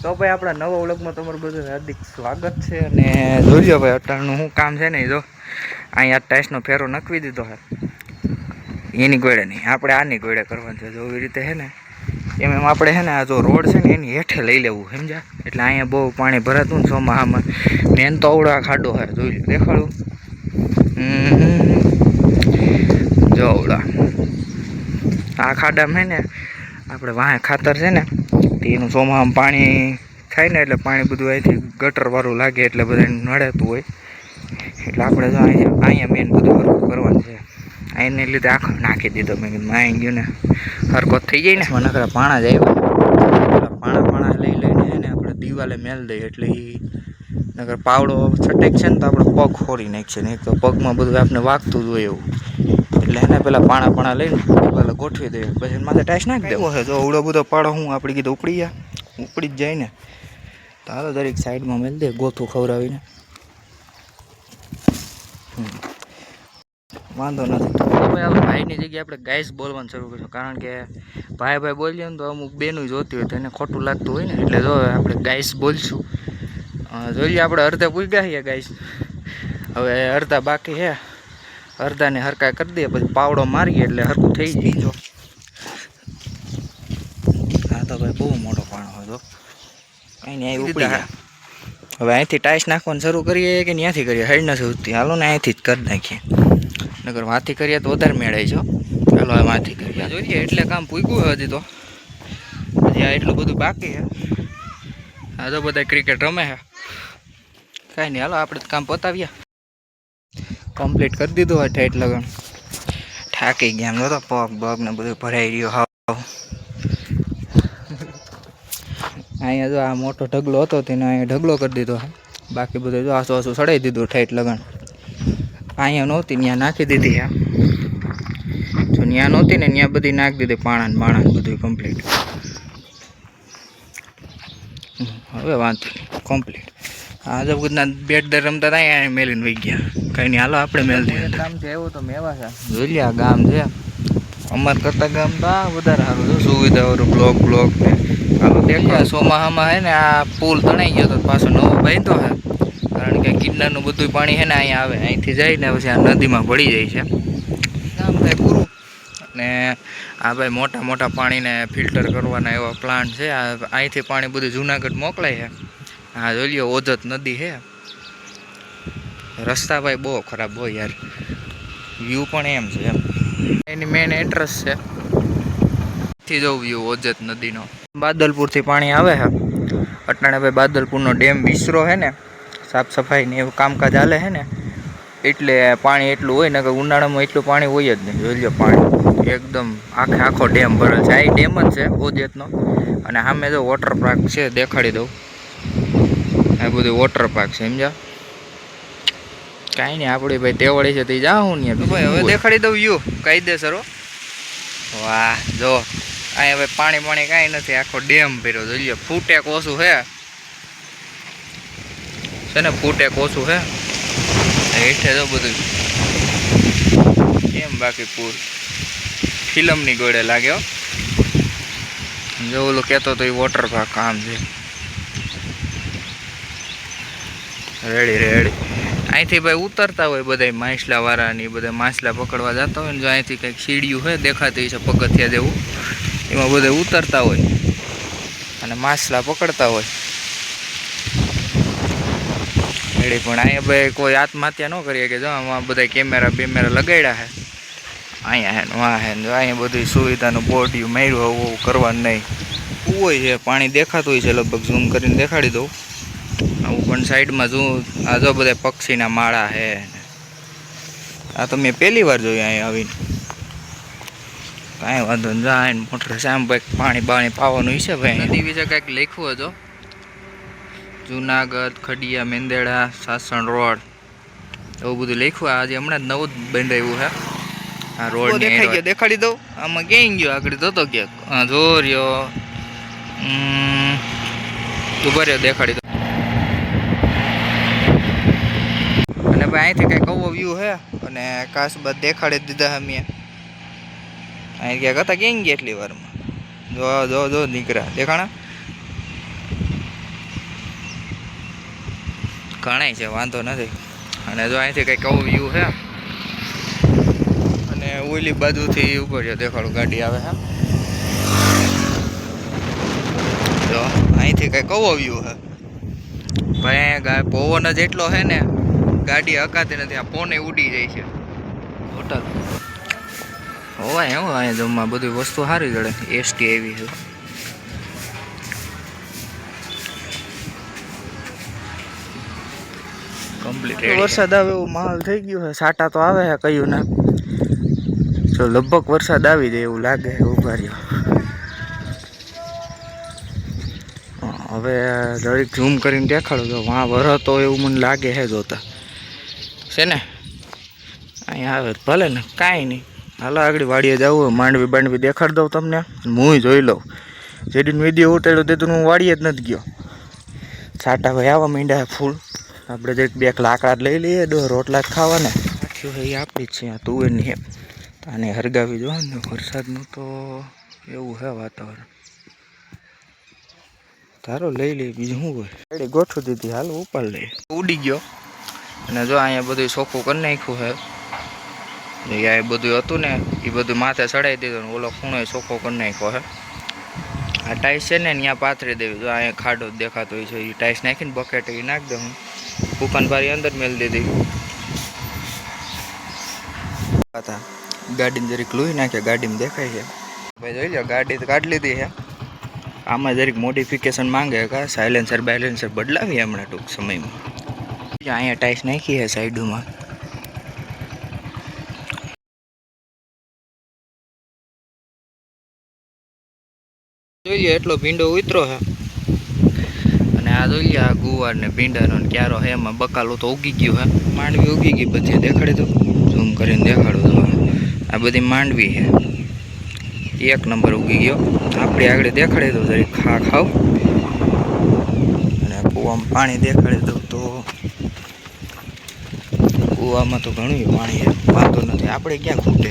તો ભાઈ આપણા નવા વ્લોગમાં તમારું બધું હાર્દિક સ્વાગત છે અને જોઈ લો ભાઈ અત્યારનું શું કામ છે ને જો અહીંયા ટાઈસનો ફેરો નખવી દીધો છે એની ગોળે નહીં આપણે આની ગોળે કરવાનું છે જો એવી રીતે છે ને એમ આપણે છે ને આ જો રોડ છે ને એની હેઠે લઈ લેવું સમજ્યા એટલે અહીંયા બહુ પાણી ભરાતું ને ચોમાસામાં મેન તો અવડો આ ખાડો છે જોઈ લો દેખાડું જો અવડા આ ખાડામાં છે ને આપણે વાહે ખાતર છે ને એનું ચોમાસામાં પાણી થાય ને એટલે પાણી બધું અહીંથી ગટરવાળું લાગે એટલે બધાને નડતું હોય એટલે આપણે જો અહીંયા મેન બધું હરખું કરવાનું છે એને લીધે આખો નાખી દીધો મેં કીધું માઈ ગયું ને હરખો થઈ જાય ને નકરા પાણા જ આવ્યા પાણા લઈને છે ને આપણે દિવાલે મેલ દઈએ એટલે એ નકર પાવડો છટેક છે ને તો આપણે પગ ખોરી નાખશે ને એક તો પગમાં બધું આપણે વાગતું જ હોય એવું એટલે એને પેલા પાણા લઈને દિવાલે ગોઠવી દઈએ પછી માથે ટાઈસ નાખી દેવો છે જો અવડો બધો પાડો હું આપણે કીધું ઉપડી જ જાય ને તો હાલો દરેક સાઈડમાં મેલ દે ગોથું ખવડાવીને વાંધો નથી તો ભાઈ આપણે ભાઈની જગ્યાએ આપણે ગાઈસ બોલવાનું શરૂ કરીશું કારણ કે ભાઈ બોલીએ ને તો અમુક બેનું જોતી હોય તો એને ખોટું લાગતું હોય ને એટલે જો આપણે ગાઈસ બોલશું જોઈએ આપણે અડધા પૂગ્યા છીએ ગાઈસ હવે અડધા બાકી છે અડધાને હરકા કરી દઈએ પછી પાવડો મારીએ એટલે હરકું થઈ જાય જો હા તો ભાઈ બહુ મોટો પાણો હોય જો કંઈ નહીં આવી ઉપડી જાય હવે અહીંથી ટાઈસ નાખવાનું શરૂ કરીએ કે ત્યાંથી કરીએ હેડ નથી ઉઠતી હાલો ને અહીંથી જ કરી નાખીએ નગર વાથી કરીએ તો વધારે મેળાય છો ચાલો હવે વાથી કરીએ જોઈએ એટલે કામ પૂગ્યું હજી તો હજી આ એટલું બધું બાકી છે આ તો બધા ક્રિકેટ રમે છે કાંઈ નહીં હાલો આપણે કામ પતાવ્યા કમ્પ્લીટ કરી દીધું હોય ઠેઠ લગન થાકી ગયા એમ તો પગ ને બધું ભરાઈ રહ્યું હાવ અહીંયા જો આ મોટો ઢગલો હતો તેને અહીંયા ઢગલો કરી દીધો બાકી બધું જો આસું ચડાવી દીધું ઠેઠ લગન અહીંયા નહોતી ત્યાં નાખી દીધી જો ત્યાં નહોતી ને ત્યાં બધી નાખી દીધી પાણા બધું કમ્પ્લીટ હવે વાંધો નહીં કમ્પ્લીટ આજે બધના બેટ દર રમતા હતા અહીંયા મેલીને વહી ગયા કંઈ નહીં હાલો આપણે મેલ દઈએ ગામ છે એવું તો મેવા છે જોઈ લે ગામ છે અમાર કરતાં ગામ તો આ વધારે સારું છે સુવિધાવાળું બ્લોક ને હાલો દેખો ચોમાસામાં છે ને આ પુલ તણાઈ ગયો તો પાછો નવો બાંધ્યો છે કારણ કે કિન્નાનું બધું પાણી છે ને અહીંયા આવે અહીંથી જાય ને પછી આ નદીમાં ભળી જાય છે કામ થાય પૂરું અને આ ભાઈ મોટા પાણીને ફિલ્ટર કરવાના એવા પ્લાન્ટ છે આ અહીંથી પાણી બધું જુનાગઢ મોકલાય છે હા જોઈ લો ઓજત નદી છે રસ્તા ભાઈ બહુ ખરાબ હોય યાર વ્યૂ પણ એમ છે એમ એની મેન એડ્રેસ છે થી જો વ્યૂ ઓજત નદીનો બાદલપુરથી પાણી આવે છે અટાણે ભાઈ બાદલપુરનો ડેમ વિસરો છે ને સાફ સફાઈ ને એવું કામકાજ હાલે છે ને એટલે પાણી એટલું હોય ને કે ઉનાળામાં એટલું પાણી હોય જ નહીં જોઈ લો પાણી એકદમ આખો ડેમ ભરેલ છે આ ડેમ જ છે ઓજેતનો અને સામે જો વોટર પાર્ક છે દેખાડી દઉં આ બધું વોટર પાર્ક છે સમજ્યા કાંઈ નહીં આપણી ભાઈ તેવડી છે તે જાઉં ને ભાઈ હવે દેખાડી દઉં યુ કાયદેસર વાહ જો અહીંયા ભાઈ પાણી કાંઈ નથી આખો ડેમ ભર્યો જોઈ લો ફૂટેક ઓછું છે ને ફૂટેક ઓછું છે હેઠે જો બધું કેમ બાકી પૂર ફિલ્મની ગોળે લાગ્યો જો ઓલું કહેતો તો એ વોટર પાર્ક કામ છે રેડી અહીંથી ભાઈ ઉતરતા હોય બધા માછલા વાળાની બધા માછલા પકડવા જતા હોય ને જો અહીંથી કંઈક સીડીયું હોય દેખાતી છે પગથિયા જેવું એમાં બધા ઉતરતા હોય અને માછલા પકડતા હોય રેડી પણ અહીંયા ભાઈ કોઈ આત્મહત્યા ન કરીએ કે જો આમાં બધા કેમેરા લગાડ્યા છે અહીંયા હે ને વાં હે ને જો અહીંયા બધી સુવિધાનું બોર્ડિયું માર્યું આવું કરવાનું નહીં હોય છે પાણી દેખાતું હોય છે લગભગ ઝૂમ કરીને દેખાડી દઉં આવું પણ સાઈડમાં આ જો બધા પક્ષીના માળા છે આ તો મેં પહેલી વાર જોયું અહીંયા આવીને કાંઈ વાંધો ને જાય ને મોટર શામ ભાઈ પાણી પાવાનું છે ભાઈ નદી વિશે કંઈક લખ્યું હતો જુનાગઢ ખડિયા મેંદેડા સાસણ રોડ એવું બધું લખ્યું આજે હમણાં જ નવું જ બંધાયું છે આ રોડ દેખાઈ ગયો દેખાડી દઉં આમાં ક્યાંય ગયો આગળ જોતો ક્યાંક હા જો રહ્યો ઉભા રહ્યો દેખાડી દઉં અને ભાઈ અહીંથી કંઈક આવો વ્યૂ છે અને કાસબાદ દેખાડી દીધા અમે અહીં ક્યાંક હતા ક્યાં ગયા એટલી વારમાં જો નીકળ્યા દેખાણા ઘણાય છે, વાંધો નથી. અને જો અહીંથી કંઈક આવું વ્યૂ છે. અને ઓલી બાજુથી ઉપર જો દેખાડું ગાડી આવે છે. જો અહીંથી કંઈક આવો વ્યૂ છે ભાઈ. પવન જ એટલો છે ને, ગાડી હકાતી નથી. આ ફોને ઉડી જાય છે. હોટલ હોવાય એવું અહીંયા જમવા બધી વસ્તુ સારી જડે. એસટી એવી છે. કમ્પ્લીટ વરસાદ આવે એવું માહોલ થઈ ગયું છે. સાટા તો આવે છે કયું ના, જો લગભગ વરસાદ આવી જાય એવું લાગે છે. ઉભા રહ્યો હવે દરેક ઝૂમ કરીને દેખાડું તો વાં વરહતો એવું મને લાગે છે જોતા છે ને. અહીંયા આવે ભલે ને, કાંઈ નહીં. હાલો આગળ વાડીએ જવું હોય, માંડવી બાંડવી દેખાડી દઉં તમને. હું જોઈ લઉં. જેડીને વિડીયો ઉતાર્યો તે તો હું વાડીએ જ નથી ગયો. છાટા ભાઈ આવવા માંડ્યા ફૂલ. આપણે જે બે લાકડા લઈ લઈએ, રોટલા જ ખાવાના. આખ્યું છે એ આપણી જ છે. આ તુવેરની છે, આને હરગાવી જો ને. વરસાદનું તો એવું છે વાતાવરણ. તારો લઈ લે, બીજું શું હોય. ગાડી ગોઠવી દીધી, હાલ ઉપર લઈ. ઉડી ગયો. અને જો અહીંયા બધું ચોખ્ખું કરી નાખ્યું છે. એ બધું હતું ને એ બધું માથે ચડાવી દીધું. ને ઓલો ખૂણો ચોખ્ખો કરી નાખ્યો છે. આ ટાઈસ છે ને ત્યાં પાથરી દેવી. જો અહીંયા ખાડો દેખાતો હોય છે. એ ટાઈસ નાખીને બકેટ એ નાખી દઉં. કુકન પારી અંદર મેળ દીધી. ગાડીને જરીક લોહી નાખે, ગાડીમાં દેખાય છે ભાઈ. જોઈ લો, ગાડી તો કાઢી લીધી છે. આમાં જરીક મોડિફિકેશન માંગે કા, સાયલેન્સર બાયલેન્સર બદલાવી હમણાં ટૂંક સમયમાં. અહીંયા ટાઈસ નાખી છે સાઈડમાં. જોઈએ એટલો ભીંડો ઉતરો છે. અને આ જોઈએ આ ગુવાર ને ભીંડાનો ક્યારો છે, એમાં બકાલું તો ઉગી ગયું છે. માંડવી ઉગી ગઈ બધી, દેખાડી દઉં ઝૂમ કરીને દેખાડું તો. આ બધી માંડવી છે, એક નંબર ઉગી ગયો. આપણે આગળ દેખાડી દઉં જરી ખાવ. અને કૂવામાં પાણી દેખાડી દઉં તો કૂવામાં તો ઘણું પાણી છે, વાંધો નથી. આપણે ક્યાં ખૂટે,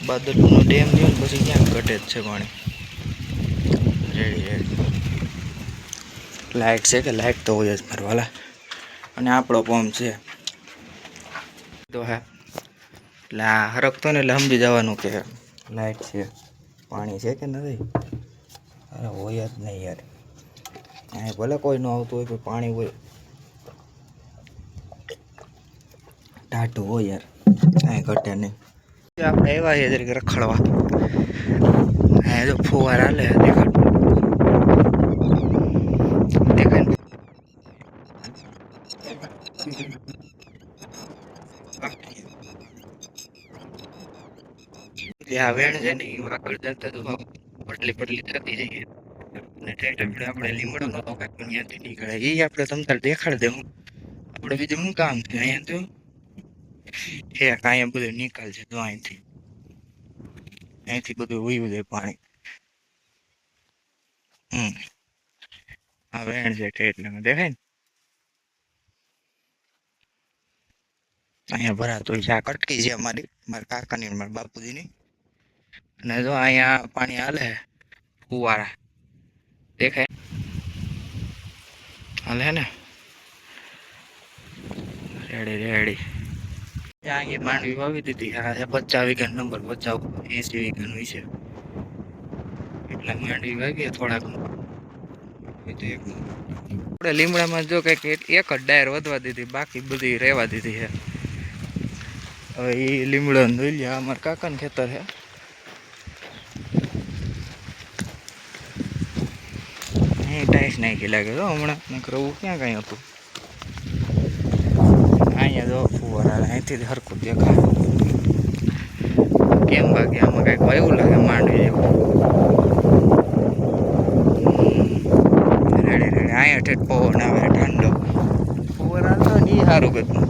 બાદલનો ડેમ થયો ને પછી ક્યાં ઘટે જ છે પાણી. રેડી રેડી લાઇટ છે કે, લાઇટ તો હોય જ મારવાલા. અને આપણો પંપ છે તો હા, એટલે આ હરકતો ને એટલે સમજી જવાનું કે લાઇટ છે. પાણી છે કે નથી? અરે હોય જ નહીં યાર. અહીં ભલે કોઈ ન આવતું હોય, પણ પાણી હોય, ટાટું હોય યાર. અહીં ઘટે નહીં. આપણે એવા છે જરીક રખડવા. અહીંયા જો ફુવાર હાલે દેખાડ દેખાય. આ વેણ છે ને એ આગળ જતા તો પટલી પટલી થતી જઈએ. અને આપણે લીમડો નો ત્યાંથી નીકળે એ આપણે તમતાર દેખાડ દેવું. આપણે બીજું શું કામ છે અહીંયા તો. અહીંયા બધું નિકાલ છે તો અહીંથી બધું વયું જાય પાણી. આ વેણ છે એટલે દેખાય ને. અહીંયા ભરાતું છે. આ કટકી છે અમારી, મારા કાકાની મારા બાપુજીની. અને જો અહીંયા પાણી હાલે ફુવારા દેખાય હાલે ને. Ready ready. અહીંયા માંડવી વાવી દીધી. હા 50 વીઘા નંબર, 50 80 વીઘાનું છે. એટલા માંડવી વાવીએ થોડાક. આપણે લીમડામાં જો કંઈક એક જ ડાયર વધવા દીધી, બાકી બધી રહેવા દીધી છે. હવે એ લીમડો જોઈ લે. અમારા કાકાનું ખેતર છે. અહીં ટાઈસ નાખી લાગે તો હમણાં, નકર એવું ક્યાં કાંઈ હતું. અહીંયા જો ફુવારા અહીંથી હરખું દેખાય. કેમ બાકી આમાં કંઈક એવું લાગે માંડવી જેવું. Ready ready. અહીંયા ઠેઠ પવન આવે ઠંડો. ફુવારા તો નહીં સારું બધું.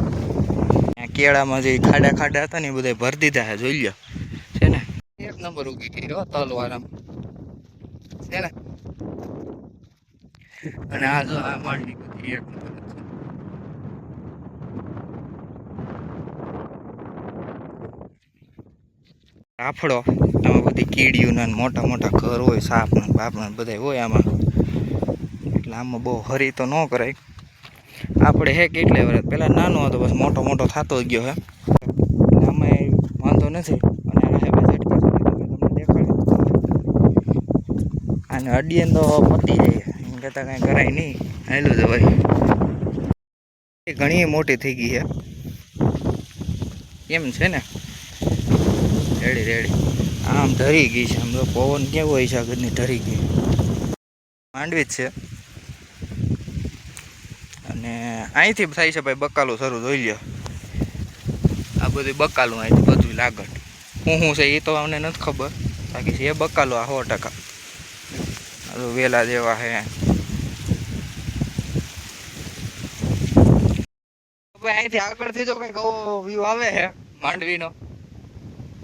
કેળામાં જે ખાડા ખાડા હતા ને એ બધા ભરી દીધા છે, જોઈ લો છે ને. એક નંબર ઉગી ગઈ તલવારામ છે ને. અને આ જો આ માંડવી બધી એક નંબર. રાફડો આમાં બધી કીડીઓના મોટા મોટા ઘર હોય, સાપ ને બાપ ને બધા હોય આમાં. એટલે આમાં બહુ હરી તો ન કરાય. આપણે હે કેટલે વર્ષ પહેલાં નાનો હતો, બસ મોટો મોટો થતો જ ગયો હે. આમાં વાંધો નથી. અને આ હે ભાઈ ઝટકા તમને દેખાડે અને અડીએ તો પતી જાય એમ કહેતા કાંઈ કરાય નહીં. હાલું છે ભાઈ, ઘણી મોટી થઈ ગઈ છે એમ છે ને. રેડી રેડી આમ ધરી ગઈ છે. આમ તો પવન કેવો હોય છે આગળની ધરી ગઈ. માંડવી જ છે અને અહીંથી થાય છે ભાઈ બકાલું શરૂ. જોઈ લ્યો આ બધું બકાલું અહીંથી બધું લાગત. શું છે એ તો અમને નથી ખબર, બાકી છે એ બકાલું આ 100%. વેલા જેવા હે અહીંથી આગળથી જો કઈક વ્યૂ આવે છે માંડવીનો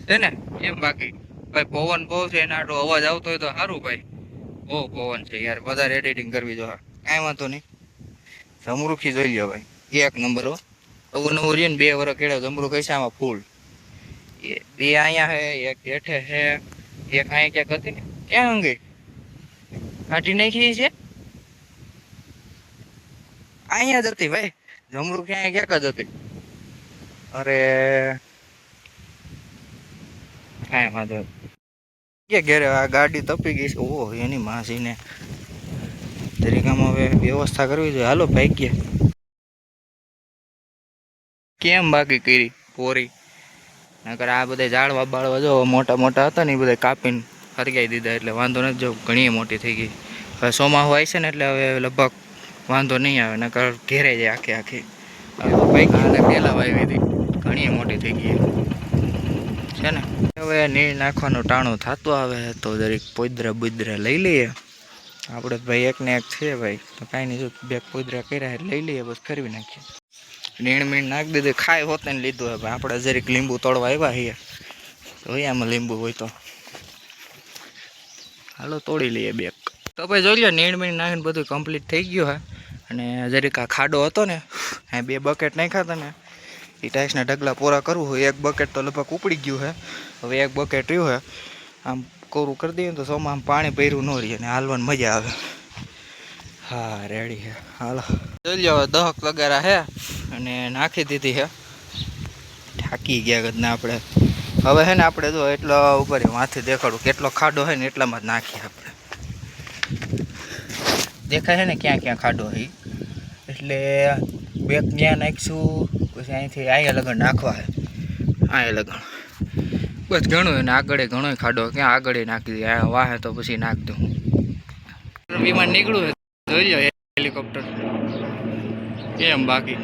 છે ને એમ. બાકી ભાઈ પવન બહુ છે એના આટલો અવાજ આવતો હોય તો સારું ભાઈ. બહુ પવન છે યાર, વધારે એડિટિંગ કરવી જો. કાંઈ વાંધો નહીં. જમરૂખી જોઈ લ્યો ભાઈ, એક નંબર હો. નવું નવું રહ્યું ને 2 વર્ષ કેળે જમરૂખ હશે આમાં ફૂલ. એ 2 અહીંયા હે, એક હેઠે છે, એક અહીંયા ક્યાંક હતી ને. ક્યાં અંગે કાઢી નાખી છે? અહીંયા જ હતી ભાઈ જમરૂખ, ક્યાંય ક્યાંક જ હતી. અરે કાંઈ વાંધો કે ઘેરે આ ગાડી તપી ગઈ છે. ઓહ એની માસીને તરીકામાં હવે વ્યવસ્થા કરવી જોઈએ. હાલો ભાઈ ગયા કેમ બાકી કરી પોરી, નકર આ બધા ઝાડવા બાળવા જો મોટા મોટા હતા ને એ બધા કાપીને હરગાઈ દીધા એટલે વાંધો નથી. જો ઘણી મોટી થઈ ગઈ. હવે ચોમાસું આવી છે ને એટલે હવે લગભગ વાંધો નહીં આવે, નકર ઘેરે જાય આખી આખી. ભાઈ આને પહેલાં વાવી હતી, ઘણી મોટી થઈ ગઈ છે ને. હવે નીર નાખવાનું ટાણું થતું આવે તો જરીક પોદરા બુદરા લઈ લઈએ આપણે. ભાઈ એક ને એક છે ભાઈ તો કાંઈ નહીં. જો 2 પોદરા કર્યા એટલે લઈ લઈએ, બસ કરવી નાખીએ. નીણ મીણ નાખી દીધી, ખાય હોતે ને લીધું. હવે આપણે જરીક લીંબુ તોડવા આવ્યા છીએ, જોઈએ આમાં લીંબુ હોય તો હાલો તોડી લઈએ 2. તો ભાઈ જોઈ લો નીણ મીણ નાખીને બધું કમ્પ્લીટ થઈ ગયું હે. અને જરીક આ ખાડો હતો ને, હા 2 બકેટ નાખ્યા હતા ને, એ ટાઈસના ઢગલા પૂરા કરવું હોય. 1 બકેટ તો લગભગ ઉપડી ગયું છે, હવે 1 બકેટ રહ્યું છે. આમ કોરું કરી દઈએ તો સોમાં આમ પાણી ભર્યું ન રહે અને હાલવાની મજા આવે. હા રેડી છે, હાલો જોઈ લો. દહક વગેરે છે અને નાખી દીધી છે. થાકી ગયા ગદના આપણે. હવે છે ને આપણે જો એટલો ઉપર માથે દેખાડું કેટલો ખાડો છે ને એટલામાં જ નાખીએ આપણે. દેખાય છે ને ક્યાં ક્યાં ખાડો છે, એટલે 2 ત્યાં નાખીશું. પછી અહીંથી અહીંયા લગન નાખવા છે, અહીંયા લગન બસ ઘણું ને આગળ ઘણો ખાડો. ક્યાં આગળ નાખી દઈએ, વાહે તો પછી નાખ દઉં. વિમાન નીકળ્યું જોઈ લો હેલિકોપ્ટર એમ. બાકી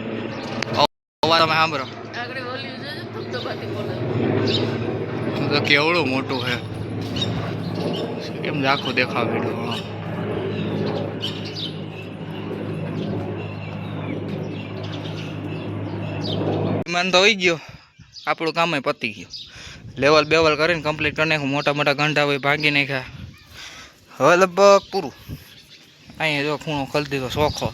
અવાજ તમે સાંભળો તો કેવડું મોટું છે એમ આખું દેખાવ બેઠું. વિમાન તો હોઈ ગયો, આપણું કામ પતી ગયું. લેવલ બેવલ કરીને કમ્પ્લીટ કરી નાખ્યું. મોટા મોટા ગંઢા હોય ભાંગી નાખ્યા. હવે લગભગ પૂરું. અહીંયા જો ખૂણો ખોલી દીધો ચોખ્ખો.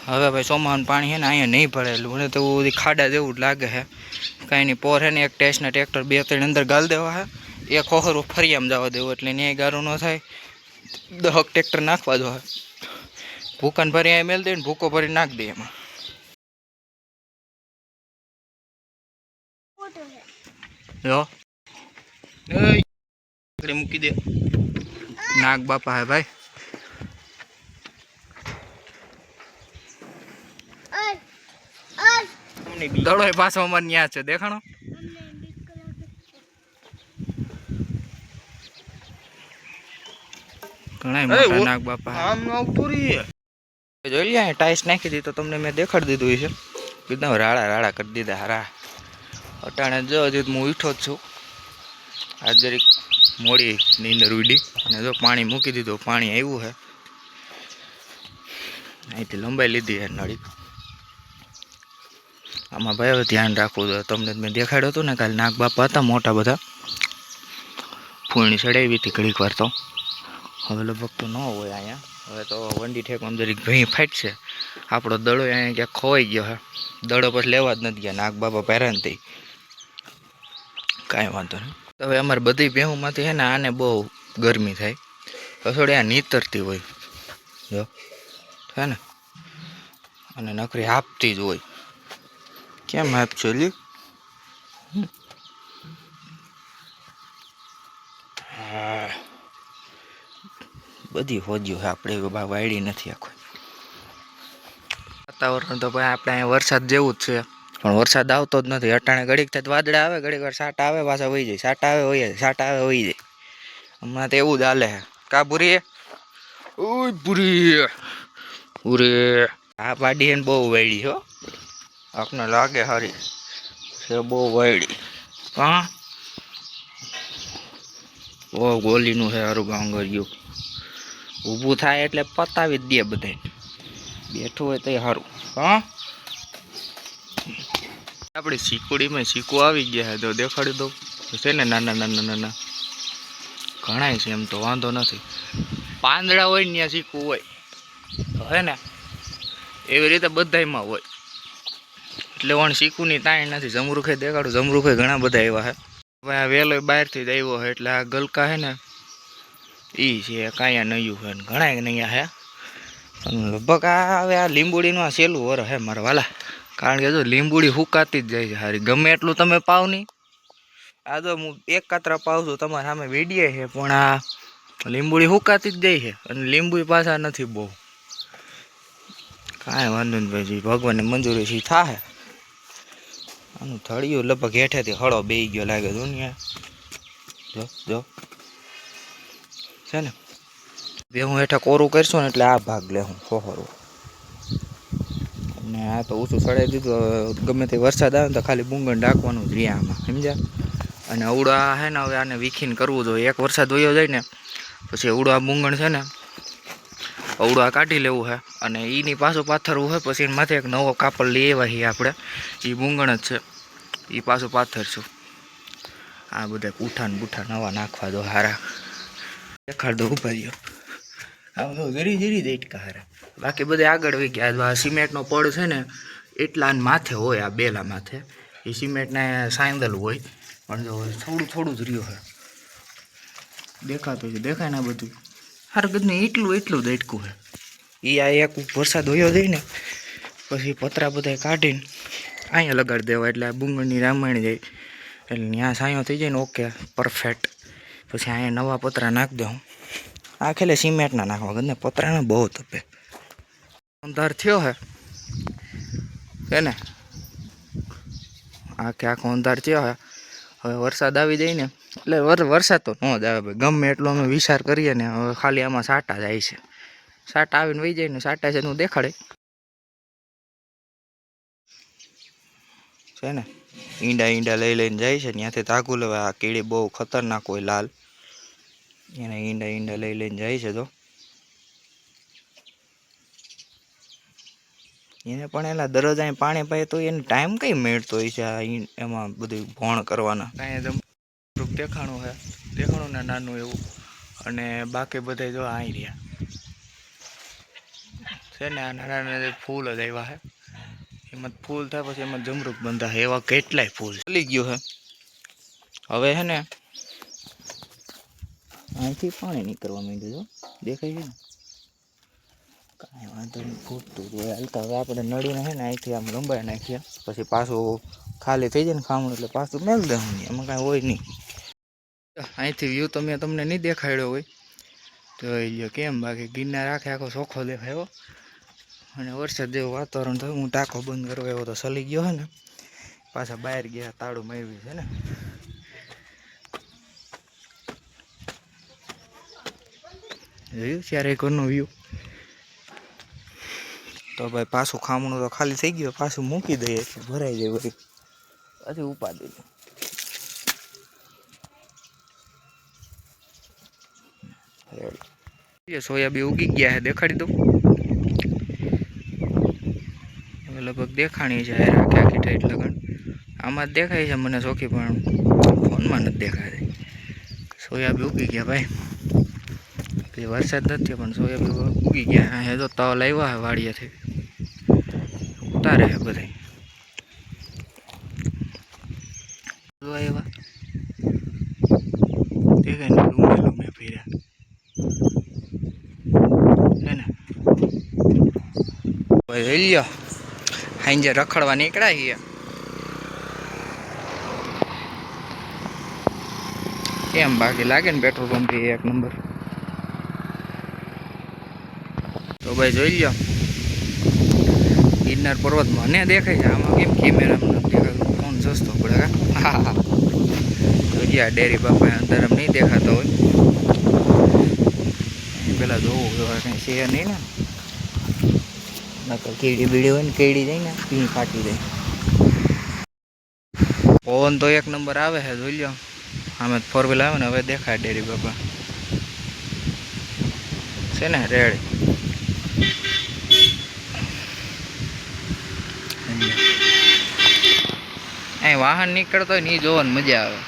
હવે ભાઈ ચોમાસાનું પાણી છે ને અહીંયા નહીં ભરેલું, મને તો બધી ખાડા જેવું જ લાગે છે. કાંઈ નહીં. પોર છે ને એક ટેસ્ટના ટ્રેક્ટર 2-3 અંદર ગાળ દેવા છે, એક ખોખરું ફરિયામાં જવા દેવું એટલે ન્યાય ગારું ન થાય. 10 ટ્રેક્ટર નાખવા જો હે. ભૂકાને ભરી અહીંયા મેળ દે ને ભૂકો ભરી નાખી દે એમાં. જો મૂકી દે નાગ બાપા હે ભાઈ. દડો પાછો અમારે ત્યાં છે દેખાણો. ઘણા મોટા નાગ બાપા આમ આવતું રહી. જોઈ લે ટાઈસ નાખી દીધી તો તમને મેં દેખાડી દીધું છે. એકદમ રાડા રાડા કરી દીધા હારા. અટાણે જો હજી હું ઉઠો જ છું. આજ જરીક મોડી નીંદર ઉડી અને જો પાણી મૂકી દીધું. પાણી આવ્યું છે અહીંથી લંબાઈ લીધી છે નળી. આમાં ભાઈ હવે ધ્યાન રાખવું જોઈએ. તમને મેં દેખાડ્યો હતું ને કાલે નાગ બાપા હતા મોટા બધા. ફૂલની ચડાવી હતી ઘડીક વાર તો. હવે લગભગ તો ન હોય અહીંયા. હવે તો વંડી ઠેકમાં જરીક ભઈ ફાટશે. આપણો દડો અહીંયા ક્યાંક ખોવાઈ ગયો હે. દડો પછી લેવા જ નથી ગયા. નાગ બાપા પહેરાન થઈ કાંઈ વાંધો નહીં. હવે અમારે બધી ભેહુંમાંથી છે ને આને બહુ ગરમી થાય. રસોડી આ નીતરતી હોય જો છે ને. અને નકરી આપતી જ હોય. કેમ આપશો લ્યો? હા, બધી હોજ્યું આપણે વાયડી નથી આખો. વાતાવરણ તો ભાઈ આપણે અહીંયા વરસાદ જેવું જ છે, પણ વરસાદ આવતો જ નથી. અટાણે ઘડીક થાય વાદળા આવે, ઘડીક વાર સાટા આવે, પાછા વહી જાય, સાટા આવે વહી જાય, સાટા આવે વહી જાય. હમણાં તો એવું જ હાલે છે. કા પૂરી? ઓય પૂરી પૂરી આ પાડી એને બહુ વાયડી હો. આપને લાગે હારી છે, બહુ વાયડી. હા, ઓ ગોલીનું છે હારું ગાંગરિયું. ઊભું થાય એટલે પતાવી જ દે બધાય. બેઠું હોય તો સારું. હા, આપણી શીકુડીમાં શીકુ આવી ગયા છે, તો દેખાડી દઉં છે ને. નાના નાના નાના ઘણાય છે, એમ તો વાંધો નથી. પાંદડા હોય ને ત્યાં શીકું હોય હે ને, એવી રીતે બધાયમાં હોય. એટલે વણ શીકુની તાણ નથી. જમરૂખે દેખાડું, જમરૂખે ઘણા બધા એવા છે. હવે આ વેલો બહારથી જ આવ્યો છે, એટલે આ ગલકા છે ને એ છે. કાંયા નયું છે, ઘણા નૈયા છે. પણ લગભગ આ હવે આ લીંબુડીનું આ સહેલું વર હે મારા વાલા. કારણ કે જો લીંબુડી હુકાતી જ જાય છે હારી. ગમે એટલું તમે પાવ નહીં. આ તો હું એક કાતરા પાવ છું, તમારા સામે વેડીએ છે, પણ આ લીંબુડી હુકાતી જ જાય છે. અને લીંબુ પાછા નથી બહુ. કાંઈ વાંધો નહીં ભાઈ, ભગવાનને મંજૂરી છે થાય. આનું થળિયું લગભગ હેઠેથી હળો બેસી ગયો લાગે દુનિયા. જો જો છે ને, બે હું હેઠા કોરું કરશું ને એટલે આ ભાગ લે હું ફોહરું. અને આ તો ઊંચું ચડાવી દીધું. ગમે તે વરસાદ આવે ને તો ખાલી બુંગણ ઢાંકવાનું જ રહે આમાં, સમજ્યા? અને અવડા છે ને હવે આને વીખીને કરવું જોઈએ. એક વરસાદ વયો જાય ને પછી અવડા બુંગણ છે ને અવડા કાઢી લેવું છે. અને એની પાછું પાથરવું છે. પછી માથે એક નવો કાપડ લઈ આવ્યા છીએ આપણે, એ બુંગણ જ છે. એ પાછું પાથરશું. આ બધા પૂઠા ને બૂઠા નવા નાખવા દો હારા. દેખાડ દો ઉભા રહ્યો. આમ તો જરી જરી દેટકા હારા. બાકી બધે આગળ વહી ગયા. સિમેન્ટનો પડ છે ને એટલા માથે હોય, આ બેલા માથે એ સિમેન્ટને સાંદલ હોય. પણ જો થોડું થોડું જ રહ્યું છે. દેખાતું છે, દેખાય ને બધું હારું બધું એટલું એટલું દેટકું છે. એ આ એક વરસાદ વયો જાય ને પછી પતરા બધા કાઢીને અહીંયા લગાડી દેવા, એટલે આ બુંગળની રામાયણ જાય. એટલે ત્યાં સાયો થઈ જાય ને ઓકે પરફેક્ટ. પછી અહીંયા નવા પતરા નાખી દઉં. આ ખેલે સિમેન્ટના નાખવા ગમે પતરાને બહુ તપે. અંધાર થયો હે ને, આખે આખો અંધાર થયો હે. હવે વરસાદ આવી જાય ને એટલે વરસાદ તો ન જ આવે ભાઈ. ગમે એટલો અમે વિચાર કરીએ ને, હવે ખાલી આમાં સાટા જાય છે. સાટા આવીને વહી જાય ને, સાટા છે હું દેખાડે છે ને. ઈંડા લઈ લઈને જાય છે, ત્યાંથી તાગું લેવા. આ કીડી બહુ ખતરનાક હોય લાલ, એને ઈંડા લઈ લઈને જાય છે. તો એને પણ એલા દરરોજ અહીં પાણી પાય તો એને ટાઈમ કઈ મેળતો હોય છે એમાં બધું ભોણ કરવાના. કાંઈ દેખાણું છે, દેખાણું ને નાનું એવું. અને બાકી બધા જો અહીં રહ્યા છે ને. આ નાના નાના ફૂલ જ આવ્યા છે. એમાં ફૂલ થાય પછી એમાં જમરૂક બંધા છે. એવા કેટલાય ફૂલ ચાલી ગયું છે. હવે છે ને અહીંથી પાણી નીકળવા માંડ્યું. દેખાય છે ને, કાંઈ વાંધો નહીં, ફૂટતું હોય હાલતા. હવે આપણે નળીને છે ને અહીંથી આમ લંબાઈ નાખીએ. પછી પાછું ખાલી થઈ જાય ને ખામણું એટલે પાછું મેળ દેવું. એમાં કાંઈ હોય નહીં. અહીંથી વ્યૂ તો મેં તમને નહીં દેખાડ્યો હોય તો એ કેમ. બાકી ગિરનાર રાખે આખો ચોખ્ખો દેખાયો. અને વરસાદ જેવું વાતાવરણ થયું. હું ટાંકો બંધ કરવા એવો તો સલી ગયો છે ને, પાછા બહાર ગયા તાળું માર્યું છે ને. જોયું ત્યારે ઘરનો વ્યૂ. તો ભાઈ પાછું ખામણું તો ખાલી થઈ ગયું. પાછું મૂકી દઈએ એટલે ભરાઈ જાય વળી. પછી ઉપાડી દઈએ. સોયાબીન ઉગી ગયા છે, દેખાડી દઉં. લગભગ દેખાણી છે આખી આખી ઠેઠ લગન. આમાં જ દેખાય છે મને ચોખ્ખી, પણ ફોનમાં નથી દેખાતી. સોયાબીન ઉગી ગયા ભાઈ. વરસાદ નથી પણ સોયાબીન ઉગી ગયા. અહીંયા તો તલ આવ્યા છે વાડિયાથી, ઉતારે છે બધા એવા. દેખાય ને લૂમે લૂમે ફેર્યા છે ને. જોઈ લ્યો હાંજે રખડવા નીકળ્યા છીએ. કેમ બાકી લાગે ને પેટ્રોલ પંપ એક નંબર. તો ભાઈ જોઈ લ્યો ગિરનાર પર્વત મને દેખાય છે આમાં કેમ કેમેરામાં નથી દેખાતું. ફોન સસ્તો પડે હા જોઈએ આ ડેરી બાપા અંદર આમ નહીં દેખાતો હોય. પેલા જોવું કંઈ છે નહીં ને નકર કીડી બીડી હોય ને કેડી જાય ને પી ફાટી જાય. પવન તો એક નંબર આવે છે જોઈ લ્યો. આમે 4 વ્હીલ આવે ને હવે દેખાય ડેરી બાપા છે ને રેડ. અહીં વાહન નીકળતો હોય ને એ જોવાની મજા આવે.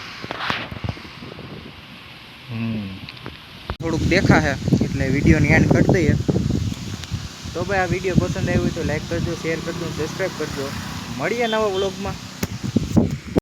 થોડુંક દેખાશે એટલે વિડીયોની એન્ડ કરી દઈએ. તો ભાઈ આ વિડીયો પસંદ આવ્યો હોય તો લાઈક કરજો, શેર કરજો, સબસ્ક્રાઈબ કરજો. મળીએ નવા વ્લોગમાં.